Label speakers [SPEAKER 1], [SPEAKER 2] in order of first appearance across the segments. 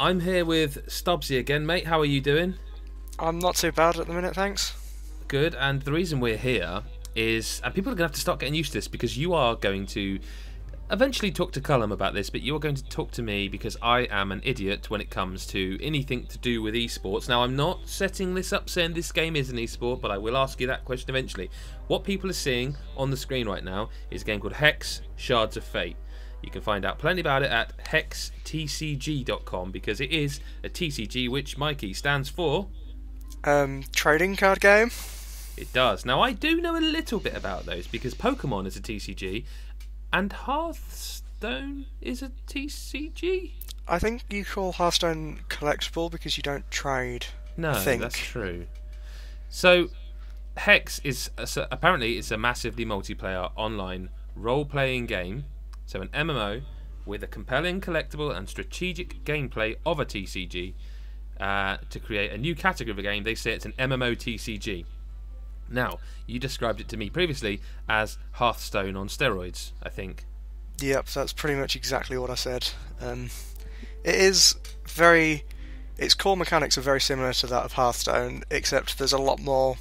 [SPEAKER 1] I'm here with Stubbsy again, mate. How are you doing?
[SPEAKER 2] I'm not too bad at the minute, thanks.
[SPEAKER 1] Good, and the reason we're here is, and people are going to have to start getting used to this, because you are going to eventually talk to Cullum about this, but you are going to talk to me because I am an idiot when it comes to anything to do with esports. Now, I'm not setting this up saying this game is an esport, but I will ask you that question eventually. What people are seeing on the screen right now is a game called Hex Shards of Fate. You can find out plenty about it at hextcg.com because it is a TCG, which, Mikey, stands for...
[SPEAKER 2] Trading card game?
[SPEAKER 1] It does. Now, I do know a little bit about those because Pokemon is a TCG and Hearthstone is a TCG.
[SPEAKER 2] I think you call Hearthstone collectible because you don't trade.
[SPEAKER 1] No, that's true. So, Hex is apparently it's a massively multiplayer online role-playing game. So an MMO with a compelling collectible and strategic gameplay of a TCG to create a new category of a game. They say it's an MMO TCG. Now, you described it to me previously as Hearthstone on steroids, I think.
[SPEAKER 2] Yep, that's pretty much exactly what I said. Its core mechanics are very similar to that of Hearthstone, except there's a lot more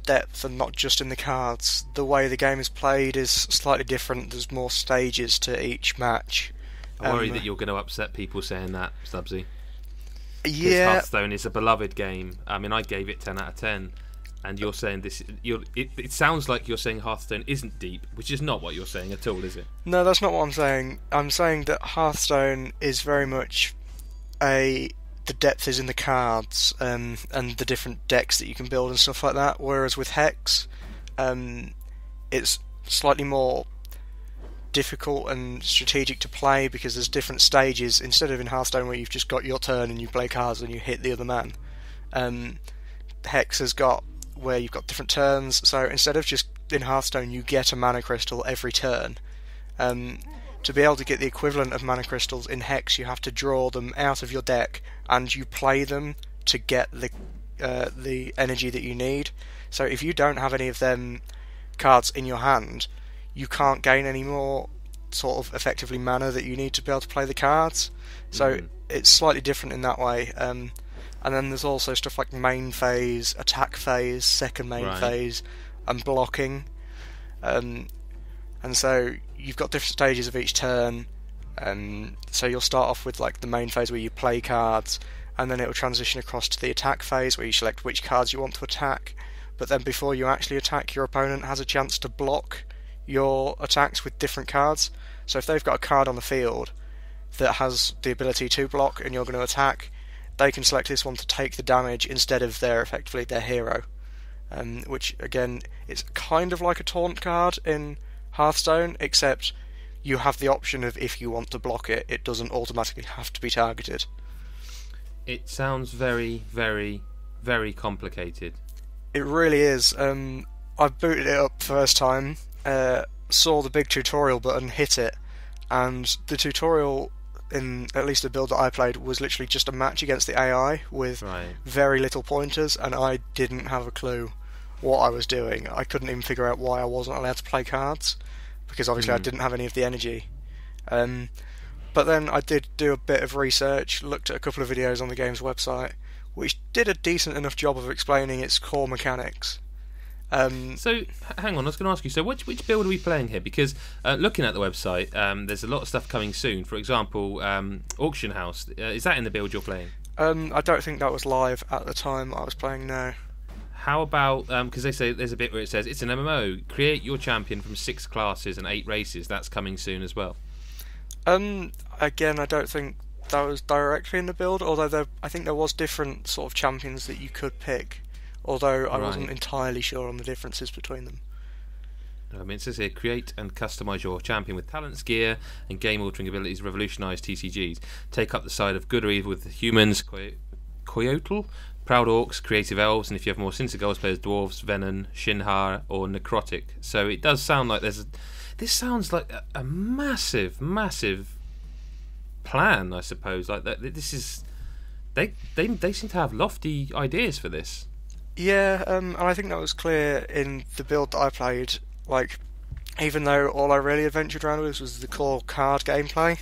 [SPEAKER 2] depth and not just in the cards. The way the game is played is slightly different. There's more stages to each match.
[SPEAKER 1] I worry that you're going to upset people saying that, Stubbsy.
[SPEAKER 2] Yeah.
[SPEAKER 1] Hearthstone is a beloved game. I mean, I gave it 10 out of 10. And you're saying this... It sounds like you're saying Hearthstone isn't deep, which is not what you're saying at all, is it?
[SPEAKER 2] No, that's not what I'm saying. I'm saying that Hearthstone is very much the depth is in the cards and the different decks that you can build and stuff like that, whereas with Hex it's slightly more difficult and strategic to play because there's different stages. Instead of in Hearthstone where you've just got your turn and you play cards and you hit the other man, Hex has got where you've got different turns, so instead of just in Hearthstone you get a mana crystal every turn. To be able to get the equivalent of mana crystals in Hex, you have to draw them out of your deck, and you play them to get the energy that you need. So if you don't have any of them cards in your hand, you can't gain any more sort of effectively mana that you need to be able to play the cards. So it's slightly different in that way. And then there's also stuff like main phase, attack phase, second main phase, and blocking. And so you've got different stages of each turn. So you'll start off with like the main phase where you play cards, and then it will transition across to the attack phase where you select which cards you want to attack. But then before you actually attack, your opponent has a chance to block your attacks with different cards. So if they've got a card on the field that has the ability to block and you're going to attack, they can select this one to take the damage instead of effectively their hero. Which again, it's kind of like a taunt card in Hearthstone, except you have the option of if you want to block it, it doesn't automatically have to be targeted.
[SPEAKER 1] It sounds very, very, very complicated.
[SPEAKER 2] It really is. I booted it up first time, saw the big tutorial button, hit it, and the tutorial in at least the build that I played was literally just a match against the AI with very little pointers, and I didn't have a clue what I was doing. I couldn't even figure out why I wasn't allowed to play cards, because obviously I didn't have any of the energy. But then I did do a bit of research, looked at a couple of videos on the game's website, which did a decent enough job of explaining its core mechanics.
[SPEAKER 1] So, hang on, I was going to ask you, so which build are we playing here? Because looking at the website, there's a lot of stuff coming soon. For example, Auction House. Is that in the build you're playing?
[SPEAKER 2] I don't think that was live at the time I was playing, no.
[SPEAKER 1] How about, because they say there's a bit where it says, it's an MMO, create your champion from 6 classes and 8 races. That's coming soon as well.
[SPEAKER 2] Again, I don't think that was directly in the build, although I think there was different sort of champions that you could pick. Although I wasn't entirely sure on the differences between them.
[SPEAKER 1] I mean, it says here, create and customise your champion with talents, gear, and game-altering abilities. Revolutionise TCGs. Take up the side of good or evil with the humans, Coyotl, Proud Orcs, Creative Elves, and if you have more Cinta Goals players, Dwarves, Venom, Shinhar, or Necrotic. So it does sound like this sounds like a massive, massive plan, I suppose. Like that. This is... They seem to have lofty ideas for this.
[SPEAKER 2] Yeah, and I think that was clear in the build that I played. Like, even though all I really adventured around with was the core card gameplay,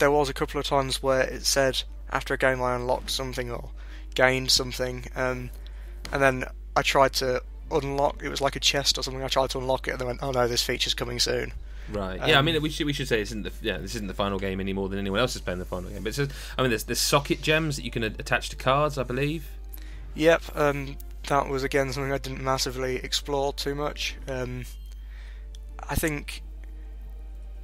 [SPEAKER 2] there was a couple of times where it said after a game I unlocked something or gained something, and then I tried to unlock. It was like a chest or something. I tried to unlock it, and they went, "Oh no, this feature's coming soon."
[SPEAKER 1] Right. Yeah. I mean, we should say this isn't the final game any more than anyone else is playing the final game. But it says, I mean, there's socket gems that you can attach to cards, I believe.
[SPEAKER 2] Yep. That was again something I didn't massively explore too much. I think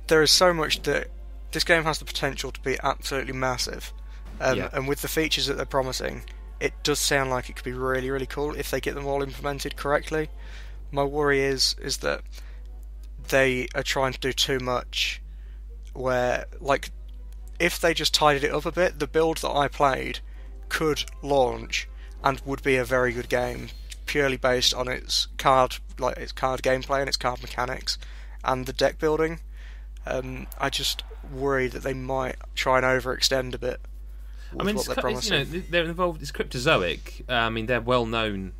[SPEAKER 2] there is so much that this game has the potential to be absolutely massive, and with the features that they're promising, it does sound like it could be really, really cool if they get them all implemented correctly. My worry is that they are trying to do too much, where, like, if they just tidied it up a bit, the build that I played could launch and would be a very good game, purely based on its card gameplay and its card mechanics and the deck building. I just worry that they might try and overextend a bit with what they're promising.
[SPEAKER 1] They're involved. It's Cryptozoic. I mean, they're well known.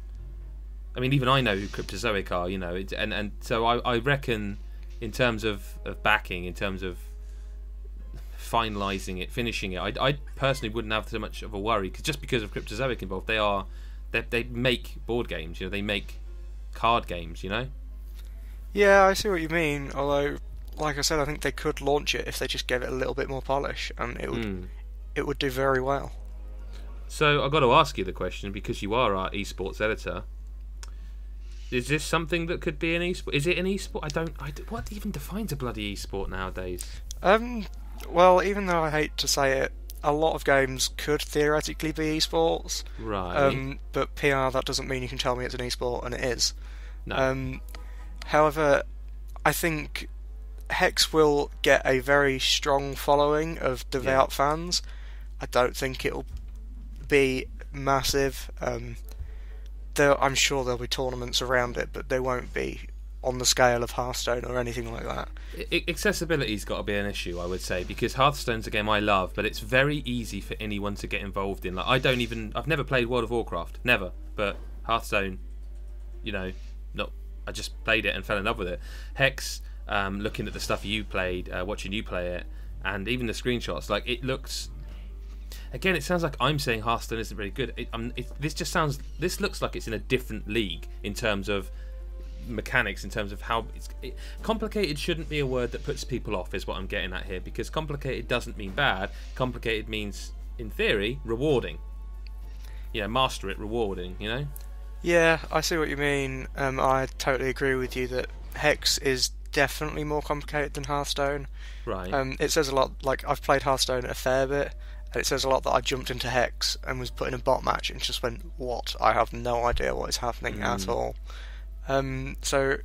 [SPEAKER 1] I mean, even I know who Cryptozoic are. And so I reckon, in terms of backing, in terms of finalising it, finishing it, I personally wouldn't have so much of a worry, because of Cryptozoic involved. They make board games. They make card games.
[SPEAKER 2] Yeah, I see what you mean. Although, like I said, I think they could launch it if they just gave it a little bit more polish, and it would do very well.
[SPEAKER 1] So I've got to ask you the question, because you are our esports editor. Is this something that could be an esport? Is it an esport? What even defines a bloody esport nowadays?
[SPEAKER 2] Well, even though I hate to say it, a lot of games could theoretically be esports.
[SPEAKER 1] Right.
[SPEAKER 2] But PR, that doesn't mean you can tell me it's an esport, and it is.
[SPEAKER 1] No.
[SPEAKER 2] However, I think Hex will get a very strong following of devout fans. I don't think it'll be massive. I'm sure there'll be tournaments around it, but they won't be on the scale of Hearthstone or anything like that.
[SPEAKER 1] Accessibility's got to be an issue, I would say, because Hearthstone's a game I love, but it's very easy for anyone to get involved in. Like, I've never played World of Warcraft, never, but Hearthstone, I just played it and fell in love with it. Hex, looking at the stuff you played, watching you play it, and even the screenshots, like, it looks. Again, it sounds like I'm saying Hearthstone isn't very good. This looks like it's in a different league in terms of mechanics, in terms of how complicated shouldn't be a word that puts people off, is what I'm getting at here, because complicated doesn't mean bad. Complicated means, in theory, rewarding. Master it, rewarding.
[SPEAKER 2] Yeah, I see what you mean. I totally agree with you that Hex is definitely more complicated than Hearthstone.
[SPEAKER 1] Right.
[SPEAKER 2] It says a lot. Like, I've played Hearthstone a fair bit, and it says a lot that I jumped into Hex and was put in a bot match and just went, "What? I have no idea what is happening at all." So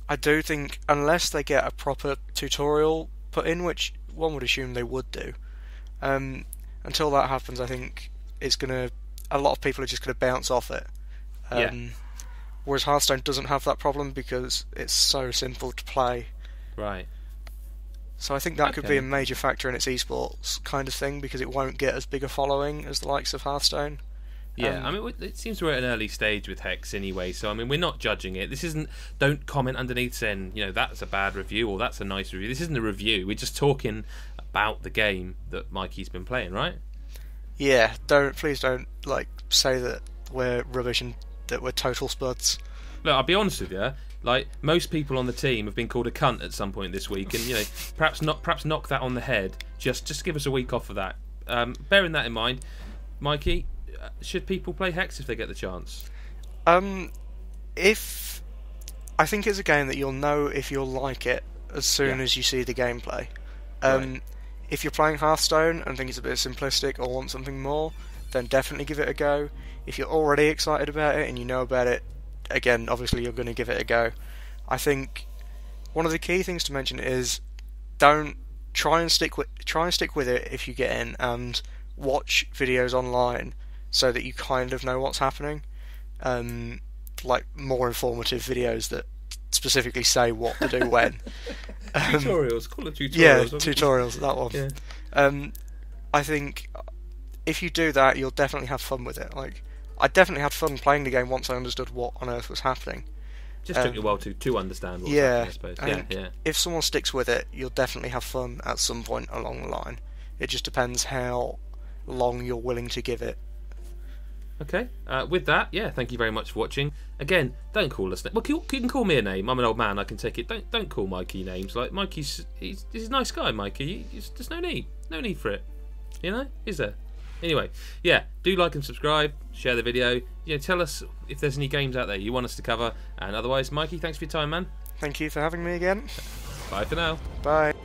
[SPEAKER 2] I do think, unless they get a proper tutorial put in, which one would assume they would do, until that happens, I think a lot of people are just gonna bounce off it. Whereas Hearthstone doesn't have that problem because it's so simple to play.
[SPEAKER 1] Right.
[SPEAKER 2] So I think that could be a major factor in its esports kind of thing, because it won't get as big a following as the likes of Hearthstone.
[SPEAKER 1] Yeah, I mean, it seems we're at an early stage with Hex anyway, so I mean, we're not judging it. This isn't. Don't comment underneath saying, that's a bad review or that's a nice review. This isn't a review. We're just talking about the game that Mikey's been playing, right?
[SPEAKER 2] Yeah, please don't say that we're rubbish and that we're total spuds.
[SPEAKER 1] Look, I'll be honest with you. Like, most people on the team have been called a cunt at some point this week, and perhaps knock that on the head. Just give us a week off for that. Bearing that in mind, Mikey, should people play Hex if they get the chance?
[SPEAKER 2] I think it's a game that you'll know if you'll like it as soon as you see the gameplay.
[SPEAKER 1] Right.
[SPEAKER 2] If you're playing Hearthstone and think it's a bit simplistic or want something more, then definitely give it a go. If you're already excited about it and you know about it, again, obviously you're going to give it a go. I think one of the key things to mention is don't try and stick with it if you get in, and watch videos online so that you kind of know what's happening. Like more informative videos that specifically say what to do when.
[SPEAKER 1] Tutorials, call it tutorials.
[SPEAKER 2] Yeah, tutorials, that one.
[SPEAKER 1] Yeah.
[SPEAKER 2] I think if you do that, you'll definitely have fun with it. Like, I definitely had fun playing the game once I understood what on earth was happening.
[SPEAKER 1] Just took you a while to understand what was happening, I suppose.
[SPEAKER 2] If someone sticks with it, you'll definitely have fun at some point along the line. It just depends how long you're willing to give it.
[SPEAKER 1] Okay, with that, yeah, thank you very much for watching. Again, don't call us. Well, you can call me a name. I'm an old man. I can take it. Don't call Mikey names. Like he's a nice guy, Mikey. There's no need for it. You know, is there? Anyway, yeah, do like and subscribe. Share the video. Tell us if there's any games out there you want us to cover. And otherwise, Mikey, thanks for your time, man.
[SPEAKER 2] Thank you for having me again.
[SPEAKER 1] Bye for now.
[SPEAKER 2] Bye.